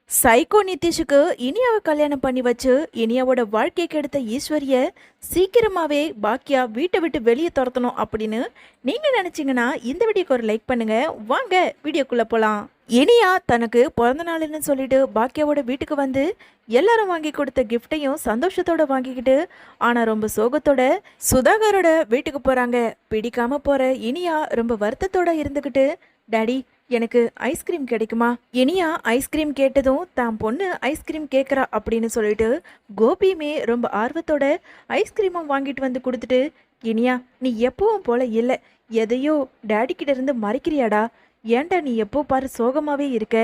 Psycho நிதிஷுக்கு இனியாவை கல்யாணம் பண்ணி வச்சு இனியாவோட வாழ்க்கைக்கு எடுத்த ஈஸ்வரிய சீக்கிரமாவே பாக்கியா வீட்டை விட்டு வெளியே துரத்தணும் அப்படின்னு நீங்க நினைச்சீங்கன்னா இந்த வீடியோக்கு ஒரு லைக் பண்ணுங்க. வாங்க வீடியோக்குள்ள போலாம். இனியா தனக்கு பிறந்த நாள்னு சொல்லிட்டு பாக்கியாவோட வீட்டுக்கு வந்து எல்லாரும் வாங்கி கொடுத்த கிஃப்டையும் சந்தோஷத்தோட வாங்கிக்கிட்டு ஆனா ரொம்ப சோகத்தோட சுதாகரோட வீட்டுக்கு போறாங்க. பிடிக்காம போற இனியா ரொம்ப வருத்தத்தோட இருந்துகிட்டு, டாடி எனக்கு ஐஸ்கிரீம் கிடைக்குமா? இனியா ஐஸ்கிரீம் கேட்டதும் தான் பொண்ணு ஐஸ்கிரீம் கேட்குறா அப்படின்னு சொல்லிட்டு கோபியுமே ரொம்ப ஆர்வத்தோட ஐஸ்கிரீமும் வாங்கிட்டு வந்து கொடுத்துட்டு, இனியா நீ எப்பவும் போல இல்லை, எதையோ டேடி கிட்ட இருந்து மறைக்கிறியாடா? ஏன்டா நீ எப்போ பாரு சோகமாவே இருக்க?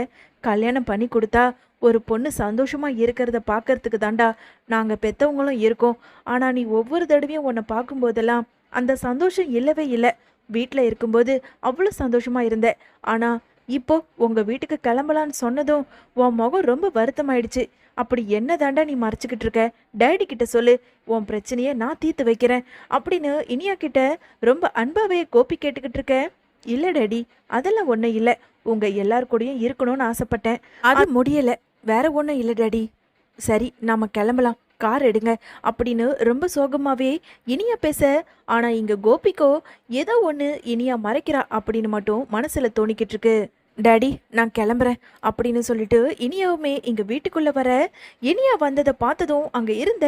கல்யாணம் பண்ணி கொடுத்தா ஒரு பொண்ணு சந்தோஷமா இருக்கிறத பார்க்கறதுக்கு தாண்டா நாங்கள் பெற்றவங்களும் இருக்கோம். ஆனால் நீ ஒவ்வொரு தடவையும் உன்னை பார்க்கும்போதெல்லாம் அந்த சந்தோஷம் இல்லவே இல்லை. வீட்டில் இருக்கும்போது அவ்வளோ சந்தோஷமா இருந்த, ஆனால் இப்போ உங்கள் வீட்டுக்கு கிளம்பலான்னு சொன்னதும் உன் முகம் ரொம்ப வருத்தமாயிடுச்சு. அப்படி என்ன தாண்டா நீ மறைச்சிக்கிட்டு இருக்க? டேடி கிட்ட சொல்லு, உன் பிரச்சனையை நான் தீர்த்து வைக்கிறேன் அப்படின்னு இனியா கிட்ட ரொம்ப அன்பாவே கோபி கேட்டுக்கிட்டு இருக்க. இல்லை டேடி, அதெல்லாம் ஒன்றும் இல்லை, உங்கள் எல்லார் கூடயும் இருக்கணும்னு ஆசைப்பட்டேன், அது முடியலை, வேற ஒன்றும் இல்லை டேடி. சரி நாம கிளம்பலாம், கார் எடுங்க அப்படின்னு ரொம்ப சோகமாவே இனியா பேச, ஆனா இங்க கோபிக்கோ ஏதோ ஒன்று இனியா மறைக்கிறா அப்படின்னு மட்டும் மனசுல தோணிக்கிட்டு இருக்கு. டாடி நான் கிளம்புறேன் அப்படின்னு சொல்லிட்டு இனியாவுமே இங்க வீட்டுக்குள்ள வர, இனியா வந்ததை பார்த்ததும் அங்க இருந்த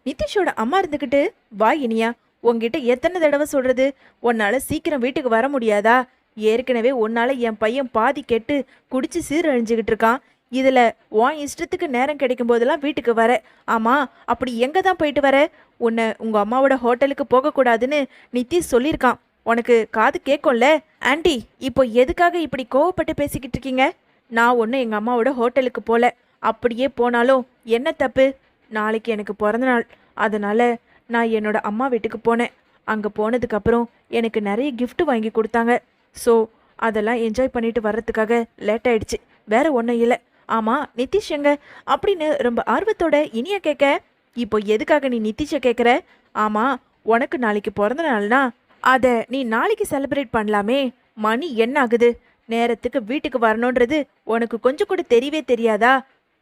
நிதிஷோட அம்மா இருந்துக்கிட்டு, வா இனியா, உங்ககிட்ட எத்தனை தடவை சொல்றது, உன்னால சீக்கிரம் வீட்டுக்கு வர முடியாதா? ஏற்கனவே உன்னால என் பையன் பாதி கெட்டு குடிச்சு சீரழிஞ்சுக்கிட்டு இருக்கான். இதில் உன் இஷ்டத்துக்கு நேரம் கிடைக்கும் போதெல்லாம் வீட்டுக்கு வர. ஆமாம், அப்படி எங்கே தான் போயிட்டு வர? உன்னை உங்கள் அம்மாவோட ஹோட்டலுக்கு போகக்கூடாதுன்னு நிதிஷ் சொல்லியிருக்கான். உனக்கு காது கேட்கும்ல? ஆண்டி இப்போ எதுக்காக இப்படி கோவப்பட்டு பேசிக்கிட்டு இருக்கீங்க? நான் ஒன்றும் எங்கள் அம்மாவோட ஹோட்டலுக்கு போகல. அப்படியே போனாலும் என்ன தப்பு? நாளைக்கு எனக்கு பிறந்த நாள், அதனால் நான் என்னோட அம்மா வீட்டுக்கு போனேன். அங்கே போனதுக்கப்புறம் எனக்கு நிறைய gift வாங்கி கொடுத்தாங்க. ஸோ அதெல்லாம் என்ஜாய் பண்ணிட்டு வர்றதுக்காக லேட் ஆயிடுச்சு, வேற ஒன்றும் இல்லை. ஆமா நிதிஷ் எங்க அப்படின்னு ரொம்ப ஆர்வத்தோட இனியா கேட்க, இப்போ எதுக்காக நீ நிதிஷை கேட்குற? ஆமா, உனக்கு நாளைக்கு பிறந்த நாள்னா அதை நீ நாளைக்கு செலிப்ரேட் பண்ணலாமே. மணி என்ன ஆகுது? நேரத்துக்கு வீட்டுக்கு வரணுன்றது உனக்கு கொஞ்சம் கூட தெரியவே தெரியாதா?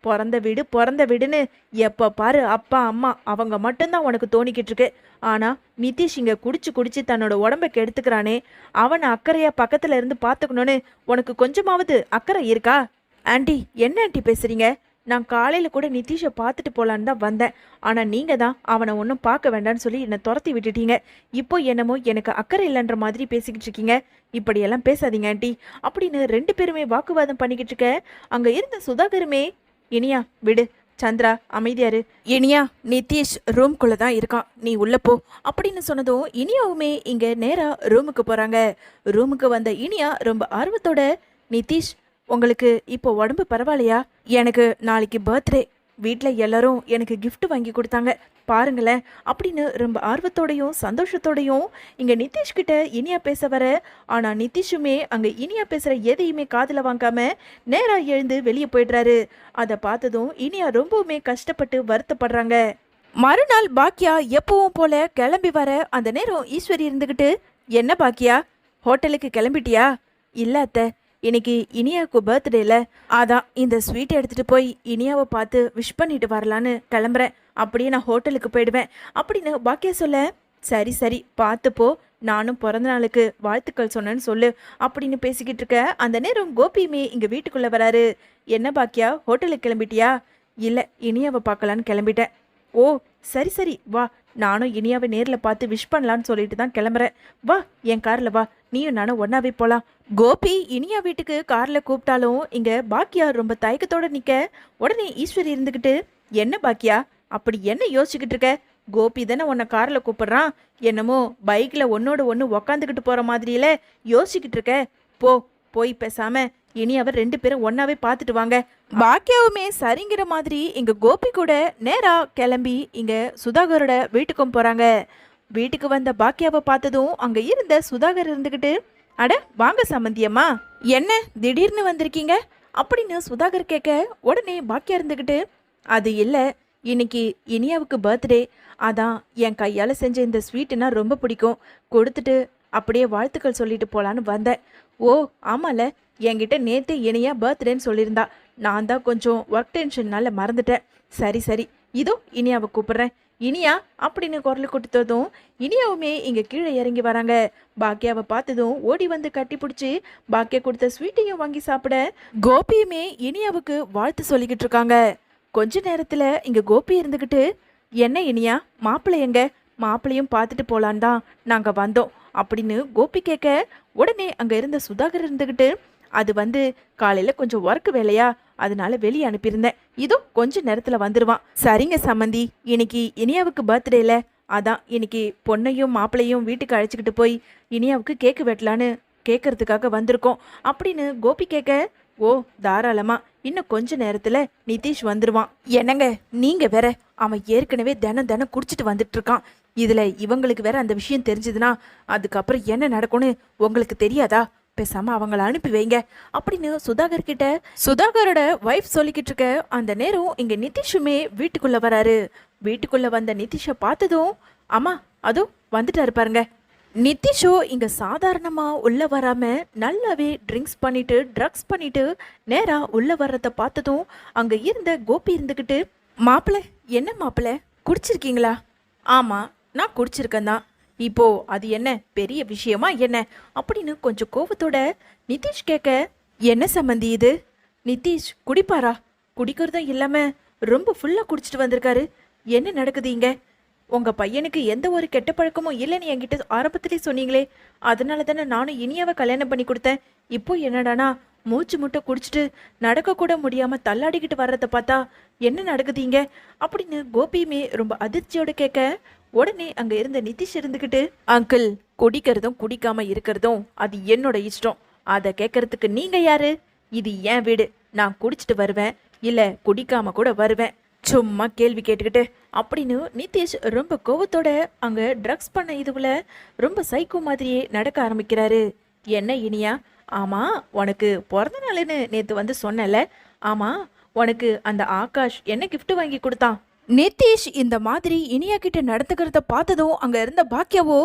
பிறந்த வீடுன்னு எப்போ பாரு அப்பா அம்மா அவங்க மட்டும்தான் உனக்கு தோணிக்கிட்டு இருக்கு. ஆனால் நிதிஷ் இங்கே குடிச்சு குடிச்சு தன்னோட உடம்பை கெடுத்துக்கிறானே, அவனை அக்கறையா பக்கத்தில் இருந்து பார்த்துக்கணுன்னு உனக்கு கொஞ்சமாவது அக்கறை இருக்கா? ஆண்டி என்ன ஆண்டி பேசுறீங்க? நான் காலையில் கூட நிதிஷை பார்த்துட்டு போகலான்னு தான் வந்தேன். ஆனால் நீங்கள் தான் அவனை ஒன்றும் பார்க்க வேண்டான்னு சொல்லி என்னை துரத்தி விட்டுட்டீங்க. இப்போ என்னமோ எனக்கு அக்கறை இல்லைன்ற மாதிரி பேசிக்கிட்டு இருக்கீங்க. இப்படியெல்லாம் பேசாதீங்க ஆண்டி அப்படின்னு ரெண்டு பேருமே வாக்குவாதம் பண்ணிக்கிட்டு இருக்க. அங்கே இருந்த சுதாகருமே, இனியா விடு, சந்திரா அமைதியாரு, இனியா நிதிஷ் ரூம்குள்ளே தான் இருக்கான், நீ உள்ள போ அப்படின்னு சொன்னதும் இனியாவுமே இங்கே நேராக ரூமுக்கு போகிறாங்க. ரூமுக்கு வந்த இனியா ரொம்ப ஆர்வத்தோட, நிதிஷ் உங்களுக்கு இப்போ உடம்பு பரவாயில்லையா? எனக்கு நாளைக்கு பர்த்டே, வீட்டில் எல்லாரும் எனக்கு gift வாங்கி கொடுத்தாங்க பாருங்களேன் அப்படின்னு ரொம்ப ஆர்வத்தோடையும் சந்தோஷத்தோடையும் இங்கே நிதிஷ்கிட்ட இனியா பேச வர. ஆனால் நிதிஷுமே அங்கே இனியா பேசுகிற எதையுமே காதில் வாங்காம நேராக எழுந்து வெளியே போயிடுறாரு. அதை பார்த்ததும் இனியா ரொம்பவுமே கஷ்டப்பட்டு வருத்தப்படுறாங்க. மறுநாள் பாக்கியா எப்பவும் போல கிளம்பி வர, அந்த நேரம் ஈஸ்வரி இருந்துக்கிட்டு, என்ன பாக்கியா ஹோட்டலுக்கு கிளம்பிட்டியா? இல்லை அத்தை, இன்னைக்கு இனியாவுக்கு பர்த்டேல, அதான் இந்த ஸ்வீட் எடுத்துட்டு போய் இனியாவை பார்த்து விஷ் பண்ணிட்டு வரலான்னு கிளம்புறேன். அப்படியே நான் ஹோட்டலுக்கு போயிடுவேன் அப்படின்னு பாக்கியா சொல்ல, சரி சரி பார்த்துப்போ, நானும் பிறந்த நாளுக்கு வாழ்த்துக்கள் சொன்னேன்னு சொல்லு அப்படின்னு பேசிக்கிட்டு இருக்க. அந்த நேரம் கோபியுமே இங்கே வீட்டுக்குள்ளே வராரு. என்ன பாக்கியா ஹோட்டலுக்கு கிளம்பிட்டியா? இல்லை, இனியாவை பார்க்கலான்னு கிளம்பிட்டேன். ஓ சரி சரி வா, நானும் இனியாவை நேரில் பார்த்து விஷ் பண்ணலான்னு சொல்லிட்டு தான் கிளம்புறேன். வா என் காரில் வா, நீயும் நானும் ஒன்னாவே போகலாம். கோபி இனியா வீட்டுக்கு காரில் கூப்பிட்டாலும் இங்கே பாக்கியா ரொம்ப தயக்கத்தோடு நிற்க, உடனே ஈஸ்வரி இருந்துக்கிட்டு, என்ன பாக்கியா அப்படி என்ன யோசிச்சுக்கிட்டு இருக்க? கோபி தானே உன்னை காரில் கூப்பிடுறான், என்னமோ பைக்கில் ஒன்னோட ஒன்று உக்காந்துக்கிட்டு போகிற மாதிரியில யோசிச்சுக்கிட்டு இருக்க. போய் பேசாம இனியாவை ரெண்டு பேரும் ஒன்னாவே பார்த்துட்டு வாங்க. பாக்கியாவுமே சரிங்கிற மாதிரி இங்க கோபி கூட நேரா கிளம்பி இங்க சுதாகரோட வீட்டுக்கும் போறாங்க. வீட்டுக்கு வந்த பாக்கியாவை பார்த்ததும் அங்க இருந்த சுதாகர் இருந்துகிட்டு, அட வாங்க சம்பந்தியம்மா, என்ன திடீர்னு வந்திருக்கீங்க அப்படின்னு சுதாகர் கேட்க, உடனே பாக்கியா இருந்துகிட்டு, அது இல்லை, இன்னைக்கு இனியாவுக்கு பர்த்டே, அதான் என் கையால் செஞ்ச இந்த ஸ்வீட்டுனா ரொம்ப பிடிக்கும், கொடுத்துட்டு அப்படியே வாழ்த்துக்கள் சொல்லிட்டு போலான்னு வந்தேன். ஓ ஆமால, என்கிட்ட நேற்று இனியா பர்த்டேன்னு சொல்லியிருந்தா, நான் தான் கொஞ்சம் ஒர்க் டென்ஷன்னால மறந்துட்டேன். சரி சரி, இதோ இனியாவை கூப்பிடுறேன். இனியா அப்படின்னு குரல் கொடுத்ததும் இனியாவுமே இங்க கீழே இறங்கி வராங்க. பாக்கியாவை பார்த்ததும் ஓடி வந்து கட்டி பிடிச்சி பாக்கியா கொடுத்த ஸ்வீட்டையும் வாங்கி சாப்பிட கோபியுமே இனியாவுக்கு வாழ்த்து சொல்லிக்கிட்டு இருக்காங்க. கொஞ்ச நேரத்துல இங்க கோபி இருந்துகிட்டு, என்ன இனியா, மாப்பிள்ளை எங்க? மாப்பிள்ளையும் பார்த்துட்டு போலான் தான் நாங்க வந்தோம் அப்படின்னு கோபி கேட்க, உடனே அங்க இருந்த சுதாகர் இருந்துகிட்டு, அது காலையில கொஞ்சம் ஒர்க் வேலையா, அதனால வெளியே அனுப்பியிருந்தேன், இதோ கொஞ்ச நேரத்துல வந்துருவான். சரிங்க சம்மந்தி, இன்னைக்கு இனியாவுக்கு பர்த்டேல, அதான் இன்னைக்கு பொண்ணையும் மாப்பிள்ளையும் வீட்டுக்கு அழைச்சிக்கிட்டு போய் இனியாவுக்கு கேக்கு வெட்டலான்னு கேட்கறதுக்காக வந்திருக்கோம் அப்படின்னு கோபி கேட்க, ஓ தாராளமா, இன்னும் கொஞ்ச நேரத்துல நிதிஷ் வந்துருவான். என்னங்க நீங்க வேற, அவன் ஏற்கனவே தினம் தினம் குடிச்சிட்டு வந்துட்டு இருக்கான். இதுல இவங்களுக்கு வேற அந்த விஷயம் தெரிஞ்சதுன்னா அதுக்கப்புறம் என்ன நடக்கும்னு உங்களுக்கு தெரியாதா? பேசாம அவங்கள அனுப்பி வைங்க அப்படின்னு சுதாகர் கிட்ட சுதாகரோட வைஃப் சொல்லிக்கிட்டு இருக்க அந்த நேரம் இங்க நிதிஷுமே வீட்டுக்குள்ள வராரு. வீட்டுக்குள்ள வந்த நிதிஷை பார்த்ததும், அம்மா அதோ வந்துட்டாரு பாருங்க. நிதிஷோ இங்க சாதாரணமா உள்ள வராம நல்லாவே ட்ரிங்க்ஸ் பண்ணிட்டு ட்ரக்ஸ் பண்ணிட்டு நேரா உள்ள வர்றத பார்த்ததும் அங்க இருந்த கோபி இருந்துகிட்டு, மாப்பிள்ள என்ன மாப்பிள்ள குடிச்சிருக்கீங்களா? ஆமா, நான் குடிச்சிருக்கேன் தான். இப்போ அது என்ன பெரிய விஷயமா என்ன அப்படின்னு கொஞ்சம் கோபத்தோட நிதிஷ் கேட்க, என்ன சம்மந்தி இது? நிதிஷ் குடிப்பாரா? குடிக்கிறதும் இல்லாம ரொம்ப ஃபுல்லா குடிச்சிட்டு வந்திருக்காரு. என்ன நடக்குது இங்க? உங்க பையனுக்கு எந்த ஒரு கெட்ட பழக்கமும் இல்லைன்னு என்கிட்ட ஆரம்பத்திலே சொன்னீங்களே, அதனால தானே நானும் இனியாவை கல்யாணம் பண்ணி கொடுத்தேன். இப்போ என்னடானா மூச்சு முட்டை குடிச்சிட்டு நடக்க கூட முடியாம தள்ளாடிக்கிட்டு வர்றத பார்த்தா என்ன நடக்குதீங்க அப்படின்னு கோபியுமே ரொம்ப அதிர்ச்சியோட கேட்க, உடனே அங்க இருந்த நிதிஷ் இருந்துகிட்டு, அங்கிள் குடிக்கிறதும் குடிக்காம இருக்கிறதும் அது என்னோட இஷ்டம், அதை கேட்கறதுக்கு நீங்க யாரு? இது என் வீடு, நான் குடிச்சிட்டு வருவேன், இல்ல குடிக்காம கூட வருவேன், சும்மா கேள்வி கேட்டுக்கிட்டு அப்படின்னு நிதிஷ் ரொம்ப கோவத்தோட அங்க ட்ரக்ஸ் பண்ண இதுல ரொம்ப சைக்கோ மாதிரியே நடக்க ஆரம்பிக்கிறாரு. என்ன இனியா, ஆமா உனக்கு பிறந்த நாளுன்னு நேத்து சொன்னல, ஆமா உனக்கு அந்த ஆகாஷ் என்ன கிஃப்ட் வாங்கி கொடுத்தான்? நிதிஷ் இந்த மாதிரி இனியா கிட்ட நடந்துக்கிறத பார்த்ததும் அங்க இருந்த பாக்கியாவோ,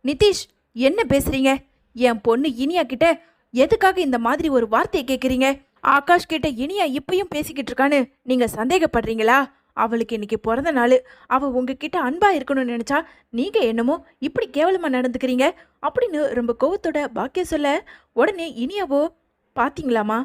நிதிஷ் என்ன பேசுறீங்க? என் பொண்ணு இனியா கிட்ட எதுக்காக இந்த மாதிரி ஒரு வார்த்தையை கேட்குறீங்க? ஆகாஷ் கிட்ட இனியா இப்பயும் பேசிக்கிட்டு இருக்கான்னு நீங்க சந்தேகப்படுறீங்களா? அவளுக்கு இன்னைக்கு பிறந்த நாள், அவ உங்ககிட்ட அன்பா இருக்கணும்னு நினைச்சா நீங்க என்னமோ இப்படி கேவலமா நடந்துக்கிறீங்க அப்படின்னு ரொம்ப கோவத்தோட பாக்கிய சொல்ல, உடனே இனியாவோ, பாத்தீங்களாமா,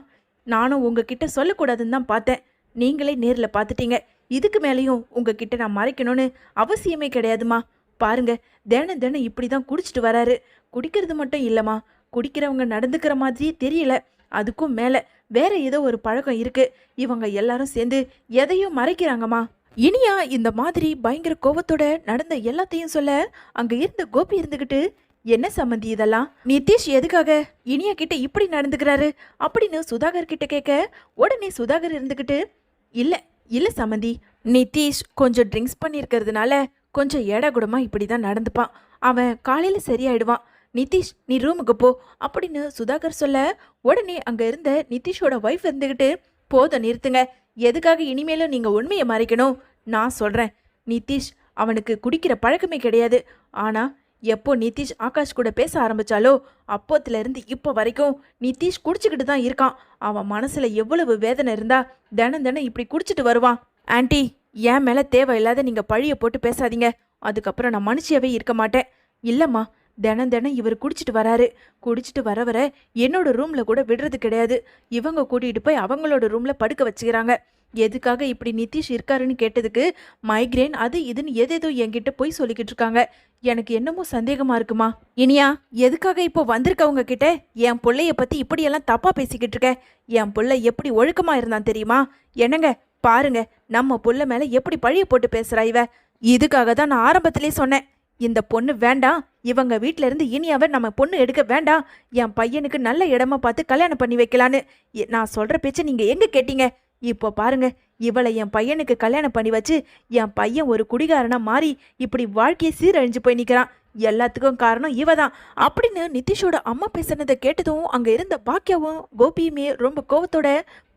நானும் உங்ககிட்ட சொல்லக்கூடாதுன்னு தான் பார்த்தேன், நீங்களே நேர்ல பார்த்துட்டீங்க, இதுக்கு மேலேயும் உங்ககிட்ட நான் மறைக்கணும்னு அவசியமே கிடையாதுமா. பாருங்க, தினம் தினம் இப்படி தான் குடிச்சிட்டு வராரு. குடிக்கிறது மட்டும் இல்லைம்மா, குடிக்கிறவங்க நடந்துக்கிற மாதிரியே தெரியல, அதுக்கும் மேலே வேற ஏதோ ஒரு பழக்கம் இருக்கு. இவங்க எல்லாரும் சேர்ந்து எதையும் மறைக்கிறாங்கம்மா. இனியா இந்த மாதிரி பயங்கர கோபத்தோட நடந்த எல்லாத்தையும் சொல்ல அங்க இருந்த கோபி இருந்துகிட்டு, என்ன சம்மந்தி இதெல்லாம்? நிதிஷ் எதுக்காக இனியா கிட்ட இப்படி நடந்துக்கிறாரு அப்படின்னு சுதாகர் கிட்ட கேட்க, உடனே சுதாகர் இருந்துகிட்டு, இல்ல இல்ல சம்மந்தி, நிதிஷ் கொஞ்சம் ட்ரிங்க்ஸ் பண்ணியிருக்கிறதுனால கொஞ்சம் ஏடா கூடமா இப்படிதான் நடந்துப்பான், அவன் காலையில சரியாயிடுவான், நிதிஷ் நீ ரூமுக்கு போ அப்படின்னு சுதாகர் சொல்ல, உடனே அங்க இருந்த நிதிஷோட வைஃப் இருந்துகிட்டு, போதும் நிறுத்துங்க, எதுக்காக இனிமேலும் நீங்க உண்மையை மறைக்கணும்? நான் சொல்றேன், நிதிஷ் அவனுக்கு குடிக்கிற பழக்கமே கிடையாது. ஆனா எப்போ நிதிஷ் ஆகாஷ் கூட பேச ஆரம்பிச்சாலோ அப்போத்துல இருந்து இப்போ வரைக்கும் நிதிஷ் குடிச்சுக்கிட்டு தான் இருக்கான். அவன் மனசுல எவ்வளவு வேதனை இருந்தா தினம் தினம் இப்படி குடிச்சிட்டு வருவான். ஆன்ட்டி, என் மேல தேவையில்லாத நீங்க பழிய போட்டு பேசாதீங்க, அதுக்கப்புறம் நான் மனுஷியாவே இருக்க மாட்டேன். இல்லம்மா, தினம் தினம் இவர் குடிச்சிட்டு வராரு, குடிச்சிட்டு வர என்னோட ரூம்ல கூட விடுறது கிடையாது, இவங்க கூட்டிகிட்டு போய் அவங்களோட ரூம்ல படுக்க வச்சுக்கிறாங்க. எதுக்காக இப்படி நிதிஷ் இருக்காருன்னு கேட்டதுக்கு மைக்ரேன் அது இதுன்னு எதேதோ என்கிட்ட போய் சொல்லிக்கிட்டு இருக்காங்க. எனக்கு என்னமோ சந்தேகமா இருக்குமா. இனியா, எதுக்காக இப்போ வந்திருக்கவங்க கிட்ட என் பிள்ளைய பத்தி இப்படியெல்லாம் தப்பா பேசிக்கிட்டு இருக்க? என் பிள்ளை எப்படி ஒழுக்கமா இருந்தான் தெரியுமா? என்னங்க பாருங்க, நம்ம புள்ள மேல எப்படி பழிய போட்டு பேசுறா இவ. இதுக்காக தான் நான் ஆரம்பத்திலே சொன்னேன், இந்த பொண்ணு வேண்டாம், இவங்க வீட்டில இருந்து இனியாவை நம்ம பொண்ணு எடுக்க வேண்டாம், என் பையனுக்கு நல்ல இடமா பார்த்து கல்யாணம் பண்ணி வைக்கலான்னு. நான் சொல்ற பேச்ச நீங்க எங்க கேட்டீங்க? இப்போ பாருங்க, இவளை என் பையனுக்கு கல்யாணம் பண்ணி வச்சு என் பையன் ஒரு குடிகாரனா மாறி இப்படி வாழ்க்கையை சீரழிஞ்சு போய் நிற்கிறான். எல்லாத்துக்கும் காரணம் இவ தான் அப்படின்னு நிதிஷோட அம்மா பேசுனதை கேட்டதும் அங்க இருந்த பாக்கியாவும் கோபியுமே ரொம்ப கோவத்தோட,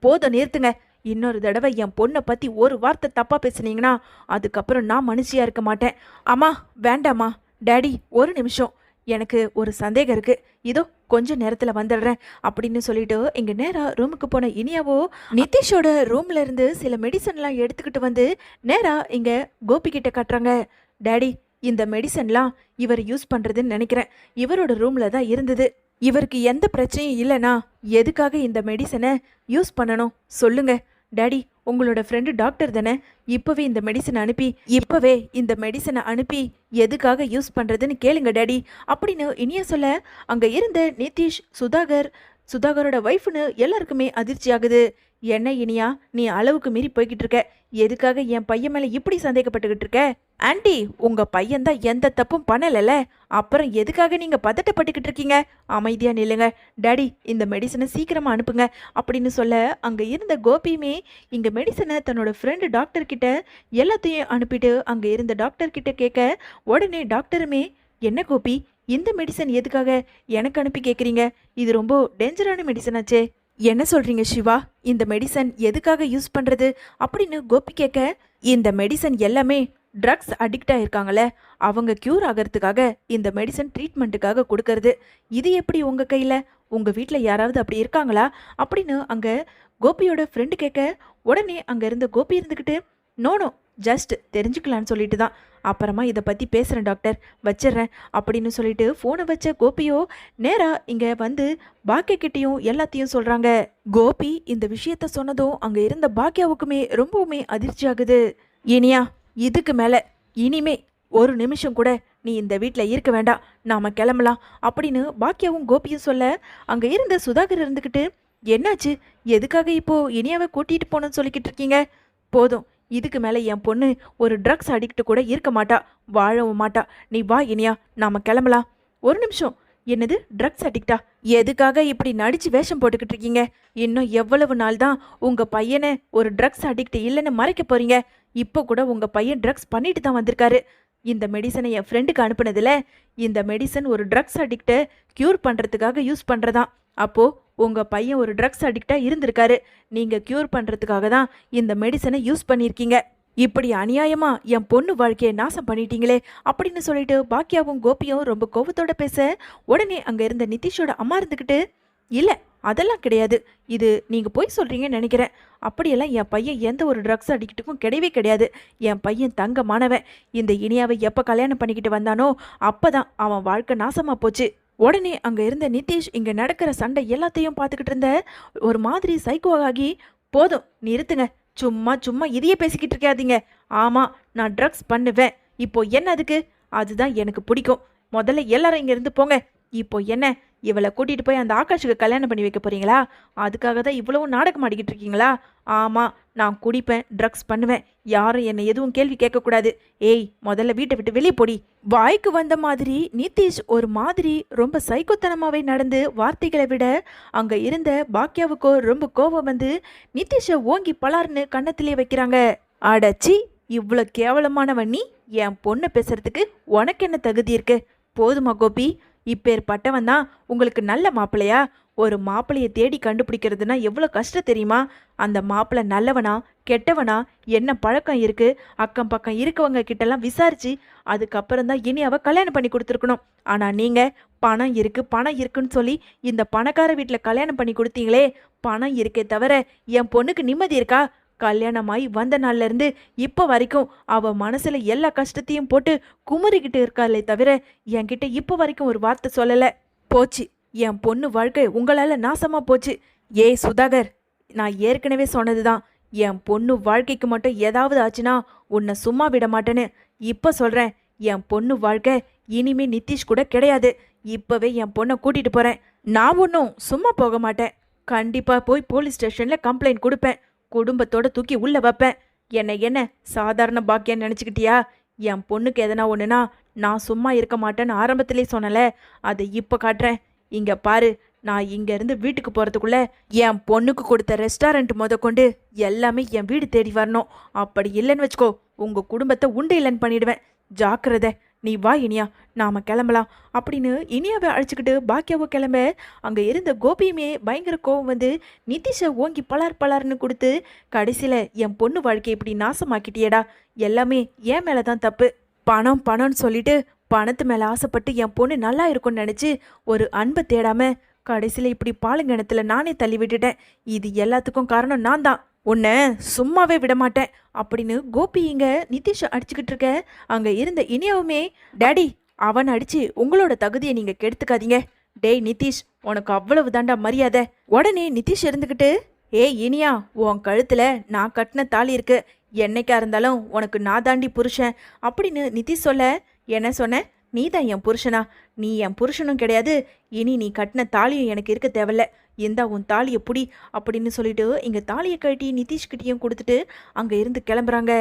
போதும் நிறுத்துங்க, இன்னொரு தடவை என் பொண்ணை பத்தி ஒரு வார்த்தை தப்பா பேசுனீங்கன்னா அதுக்கப்புறம் நான் மனுஷியா இருக்க மாட்டேன். அம்மா வேண்டாம்மா, டேடி ஒரு நிமிஷம், எனக்கு ஒரு சந்தேகம் இருக்கு, இதோ கொஞ்ச நேரத்துல வந்துடுறேன் அப்படின்னு சொல்லிட்டு இங்க நேரா ரூமுக்கு போன இனியாவோ நிதிஷோட ரூம்ல இருந்து சில மெடிசன்லாம் எடுத்துக்கிட்டு வந்து நேரா இங்க கோபி கிட்ட காட்டுறாங்க. டேடி, இந்த மெடிசன்லாம் இவர் யூஸ் பண்றதுன்னு நினைக்கிறேன். இவரோட ரூம்ல தான் இருந்தது. இவருக்கு எந்த பிரச்சனையும் இல்லைனா எதுக்காக இந்த மெடிசனை யூஸ் பண்ணணும் சொல்லுங்க. டேடி, உங்களோட ஃப்ரெண்டு டாக்டர் தானே? இப்பவே இந்த மெடிசனை அனுப்பி எதுக்காக யூஸ் பண்றதுன்னு கேளுங்க டேடி அப்படின்னு இனியா சொல்ல அங்க இருந்த நிதிஷ், சுதாகரோட ஒய்ஃப்னு எல்லாருக்குமே அதிர்ச்சி ஆகுது. என்ன இனியா, நீ அளவுக்கு மீறி போய்கிட்டு இருக்க. எதுக்காக என் பையன் மேல இப்படி சந்தேகப்பட்டுக்கிட்டு இருக்க? ஆன்ட்டி, உங்க பையன் தான் எந்த தப்பும் பண்ணலல, அப்புறம் எதுக்காக நீங்க பதட்டப்பட்டுக்கிட்டு இருக்கீங்க? அமைதியா நில்லுங்க. டேடி, இந்த மெடிசனை சீக்கிரமா அனுப்புங்க அப்படின்னு சொல்ல அங்க இருந்த கோபியுமே இங்க மெடிசனை தன்னோட ஃப்ரெண்டு டாக்டர் கிட்ட எல்லாத்தையும் அனுப்பிட்டு அங்க இருந்த டாக்டர் கிட்ட கேட்க உடனே டாக்டருமே, என்ன கோபி, இந்த மெடிசன் எதுக்காக எனக்கு அனுப்பி கேட்குறீங்க? இது ரொம்ப டேஞ்சரான மெடிசன் ஆச்சே. என்ன சொல்றீங்க சிவா? இந்த மெடிசன் எதுக்காக யூஸ் பண்றது அப்படின்னு கோபி கேட்க, இந்த மெடிசன் எல்லாமே ட்ரக்ஸ் அடிக்ட் ஆயிருக்காங்களே, அவங்க கியூர் ஆகிறதுக்காக இந்த மெடிசன் ட்ரீட்மெண்ட்டுக்காக கொடுக்கறது. இது எப்படி உங்க கையில? உங்க வீட்டில் யாராவது அப்படி இருக்காங்களா அப்படின்னு அங்க கோபியோட ஃப்ரெண்டு கேட்க உடனே அங்க இருந்த கோபி இருந்துக்கிட்டு, நோ ஜஸ்ட் தெரிஞ்சுக்கலான்னு சொல்லிட்டு தான், அப்புறமா இதை பற்றி பேசுகிறேன் டாக்டர், வச்சிட்றேன் அப்படின்னு சொல்லிட்டு ஃபோனை வச்ச கோபியோ நேரா இங்கே வந்து பாக்கியக்கிட்டையும் எல்லாத்தையும் சொல்கிறாங்க. கோபி இந்த விஷயத்த சொன்னதும் அங்கே இருந்த பாக்கியாவுக்குமே ரொம்பவுமே அதிர்ச்சி ஆகுது. இனியா, இதுக்கு மேலே இனிமே ஒரு நிமிஷம் கூட நீ இந்த வீட்டில் இருக்க வேண்டாம், நாம கிளம்பலாம் அப்படின்னு பாக்கியாவும் கோபியும் சொல்ல அங்கே இருந்த சுதாகர் இருந்துக்கிட்டு, என்னாச்சு, எதுக்காக இப்போ இனியாவை கூட்டிகிட்டு போகணும்னு சொல்லிக்கிட்டு இருக்கீங்க? போதும், இதுக்கு மேலே என் பொண்ணு ஒரு ட்ரக்ஸ் அடிக்ட் கூட இருக்க மாட்டா, வாழவும் மாட்டா. நீ வா இனியா, நாம கிளம்பலாம். ஒரு நிமிஷம், என்னது ட்ரக்ஸ் அடிக்டா? எதுக்காக இப்படி நடிச்சு வேஷம் போட்டுக்கிட்டு இருக்கீங்க? இன்னும் எவ்வளவு நாள் தான் உங்க பையனை ஒரு ட்ரக்ஸ் அடிக்ட் இல்லைன்னு மறைக்க போறீங்க? இப்போ கூட உங்க பையன் ட்ரக்ஸ் பண்ணிட்டு தான் வந்திருக்காரு. இந்த மெடிசனை என் ஃப்ரெண்டுக்கு அனுப்புனதுல இந்த மெடிசன் ஒரு ட்ரக்ஸ் அடிக்டை கியூர் பண்றதுக்காக யூஸ் பண்றதான். அப்போ உங்க பையன் ஒரு ட்ரக்ஸ் அடிக்டா இருந்திருக்காரு. நீங்க கியூர் பண்றதுக்காக தான் இந்த மெடிசனை யூஸ் பண்ணியிருக்கீங்க. இப்படி அநியாயமா என் பொண்ணு வாழ்க்கையை நாசம் பண்ணிட்டீங்களே அப்படின்னு சொல்லிட்டு பாக்கியாவும் கோபியும் ரொம்ப கோபத்தோட பேச உடனே அங்க இருந்த நிதிஷோட அம்மா இருந்துக்கிட்டு, இல்ல அதெல்லாம் கிடையாது, இது நீங்க போய் சொல்றீங்கன்னு நினைக்கிறேன். அப்படியெல்லாம் என் பையன் எந்த ஒரு ட்ரக்ஸ் அடிக்ட்டுக்கும் கிடையவே கிடையாது. என் பையன் தங்கமானவன். இந்த இனியாவை எப்ப கல்யாணம் பண்ணிக்கிட்டு வந்தானோ அப்பதான் அவன் வாழ்க்கை நாசமா போச்சு. உடனே அங்க இருந்த நிதிஷ் இங்க நடக்கிற சண்டை எல்லாத்தையும் பார்த்துக்கிட்டு இருந்த ஒரு மாதிரி சைக்கோவாகி, போதும் நிறுத்துங்க, சும்மா சும்மா இதையே பேசிக்கிட்டு இருக்காதீங்க. ஆமா, நான் ட்ரக்ஸ் பண்ணுவேன். இப்போ என்ன அதுக்கு? அதுதான் எனக்கு பிடிக்கும். முதல்ல எல்லாரும் இங்க இருந்து போங்க. இப்போ என்ன, இவளை கூட்டிட்டு போய் அந்த ஆகாஷுக்கு கல்யாணம் பண்ணி வைக்க போறீங்களா? அதுக்காக தான் இவ்வளவு நாடகம் ஆடிக்கிட்டு இருக்கீங்களா? ஆமா, நான் குடிப்பேன், ட்ரக்ஸ் பண்ணுவேன், யாரும் என்னை எதுவும் கேள்வி கேட்கக்கூடாது. ஏய், முதல்ல வீட்டை விட்டு வெளியே போடி. வாய்க்கு வந்த மாதிரி நிதிஷ் ஒரு மாதிரி ரொம்ப சைக்கோத்தனமாவே நடந்து வார்த்தைகளை விட அங்க இருந்த பாக்கியாவுக்கோ ரொம்ப கோபம் வந்து நிதிஷை ஓங்கி பலார்னு கன்னத்திலே வைக்கிறாங்க. அடச்சி, இவ்வளோ கேவலமானவன் நீ? என் பொண்ணை பேசுறதுக்கு உனக்கு என்ன தகுதி இருக்கு? போதுமா கோபி, இப்பேற்பட்டவன் தான் உங்களுக்கு நல்ல மாப்பிள்ளையா? ஒரு மாப்பிள்ளையை தேடி கண்டுபிடிக்கிறதுனா எவ்வளோ கஷ்டம் தெரியுமா? அந்த மாப்பிள்ளை நல்லவனா கெட்டவனா, என்ன பழக்கம் இருக்கு, அக்கம் பக்கம் இருக்கவங்க கிட்டலாம் விசாரிச்சு அதுக்கப்புறம் தான் இனி அவ கல்யாணம் பண்ணி கொடுத்துருக்கணும். ஆனால் நீங்கள் பணம் இருக்குன்னு சொல்லி இந்த பணக்கார வீட்டில் கல்யாணம் பண்ணி கொடுத்தீங்களே. பணம் இருக்கே தவிர என் பொண்ணுக்கு நிம்மதி இருக்கா? கல்யாணமாயி வந்த நாள்ல இருந்து இப்போ வரைக்கும் அவ மனசுல எல்லா கஷ்டத்தையும் போட்டு குமுறிக்கிட்டு இருக்காளே தவிர என்கிட்ட இப்போ வரைக்கும் ஒரு வார்த்தை சொல்லல. போச்சு, என் பொண்ணு வாழ்க்கை உங்களால நாசமா போச்சு. ஏய் சுதாகர், நான் ஏற்கனவே சொன்னதுதான், என் பொண்ணு வாழ்க்கைக்கு மட்டும் ஏதாவது ஆச்சுன்னா உன்னை சும்மா விட மாட்டேன்னு. இப்போ சொல்றேன், என் பொண்ணு வாழ்க்கை இனிமே நிதிஷ் கூட கிடையாது. இப்பவே என் பொண்ணை கூட்டிட்டு போறேன். நான் ஒன்றும் சும்மா போக மாட்டேன். கண்டிப்பா போய் போலீஸ் ஸ்டேஷன்ல கம்ப்ளைண்ட் கொடுப்பேன். குடும்பத்தோட தூக்கி உள்ள வைப்பேன். என்ன சாதாரண பாக்கியம் நினச்சிக்கிட்டியா? என் பொண்ணுக்கு எதனா ஒன்றுனா நான் சும்மா இருக்க மாட்டேன்னு ஆரம்பத்திலே சொன்னல, அதை இப்போ காட்டுறேன். இங்கே பாரு, நான் இங்கேருந்து வீட்டுக்கு போகிறதுக்குள்ள என் பொண்ணுக்கு கொடுத்த ரெஸ்டாரண்ட் கொண்டு எல்லாமே என் வீடு தேடி வரணும். அப்படி இல்லைன்னு வச்சுக்கோ, உங்கள் குடும்பத்தை உண்டு இல்லைன்னு பண்ணிடுவேன். ஜாக்கிரதை. நீ வா இனியா, நாம கிளம்பலாம் அப்படின்னு இனியாவை அழைச்சிக்கிட்டு பாக்கியாவோ கிளம்ப அங்கே இருந்த கோபியுமே பயங்கர கோபம் வந்து நிதிஷை ஓங்கி பலார்னு கொடுத்து, கடைசியில் என் பொண்ணு வாழ்க்கை இப்படி நாசமாக்கிட்டியேடா, எல்லாமே என் மேலே தான் தப்பு. பணம்னு சொல்லிட்டு பணத்து மேல ஆசைப்பட்டு என் பொண்ணு நல்லா இருக்கும்னு நினைச்சு ஒரு அன்பை தேடாம கடைசியில இப்படி பாலுங்கிணத்துல நானே தள்ளி விட்டுட்டேன். இது எல்லாத்துக்கும் காரணம் நான் தான். உன்னை சும்மாவே விட மாட்டேன் அப்படின்னு கோபி இங்க நிதிஷ் அடிச்சுக்கிட்டு இருக்க. அங்க இருந்த இனியாவுமே, டாடி அவன் அடிச்சு உங்களோட தகுதியை நீங்க கெடுத்துக்காதீங்க. டேய் நிதிஷ், உனக்கு அவ்வளவு தாண்டா மரியாதை. உடனே நிதிஷ் இருந்துக்கிட்டு, ஏய் இனியா, உன் கழுத்துல நான் கட்டின தாலி இருக்கு, என்னைக்கா இருந்தாலும் உனக்கு நான் தாண்டி புருஷன் அப்படின்னு நிதிஷ் சொல்ல, என்ன சொன்ன? நீ தான் என் புருஷனா? நீ என் புருஷனும் கிடையாது, இனி நீ கட்டின தாலியும் எனக்கு இருக்க தேவையில்ல. இந்தா உன் தாலியை புடி அப்படின்னு சொல்லிட்டு இங்க தாலியை கழட்டி நிதிஷ்கிட்டையும் கொடுத்துட்டு அங்க இருந்து கிளம்புறாங்க.